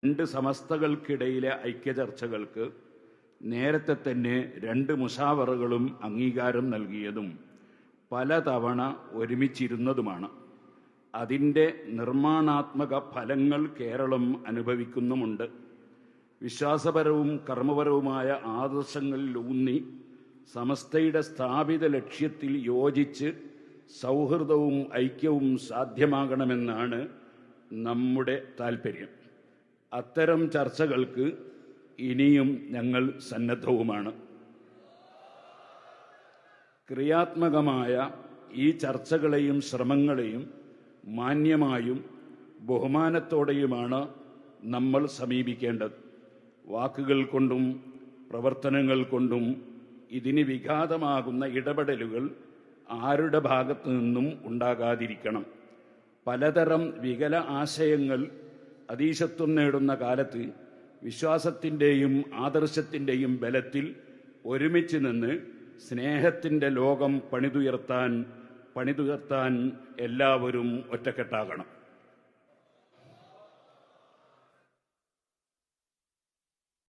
രണ്ട് സമസ്തകൾക്കിടയിലെ ഐക്യചർച്ചകൾക്ക് നേരത്തെ തന്നെ 2 മുശാവറകളും അംഗീകാരം നൽകിയതും പലതവണ ഒരുമിച്ചിരുന്നതുമാണ്. അതിൻ്റെ നിർമ്മാണാത്മക ഫലങ്ങൾ കേരളം അനുഭവിക്കുന്നുമുണ്ട്. വിശ്വാസപരവും കർമ്മപരവുമായ ആദർശങ്ങളിലൂന്നി സമസ്തയുടെ സ്ഥാപിത ലക്ഷ്യത്തിൽ യോജിച്ച് സൗഹൃദവും ഐക്യവും സാധ്യമാകണമെന്നാണ് നമ്മുടെ താൽപ്പര്യം. അത്തരം ചർച്ചകൾക്ക് ഇനിയും ഞങ്ങൾ സന്നദ്ധവുമാണ്. ക്രിയാത്മകമായ ഈ ചർച്ചകളെയും ശ്രമങ്ങളെയും മാന്യമായും ബഹുമാനത്തോടെയുമാണ് നമ്മൾ സമീപിക്കേണ്ടത്. വാക്കുകൾ കൊണ്ടും പ്രവർത്തനങ്ങൾ കൊണ്ടും ഇതിന് വിഘാതമാകുന്ന ഇടപെടലുകൾ ആരുടെ ഭാഗത്തു നിന്നും ഉണ്ടാകാതിരിക്കണം. പലതരം വികല ആശയങ്ങൾ അധീശത്വം നേടുന്ന കാലത്ത് വിശ്വാസത്തിൻ്റെയും ആദർശത്തിൻ്റെയും ബലത്തിൽ ഒരുമിച്ച് നിന്ന് സ്നേഹത്തിൻ്റെ ലോകം പണിതുയർത്താൻ എല്ലാവരും ഒറ്റക്കെട്ടാകണം.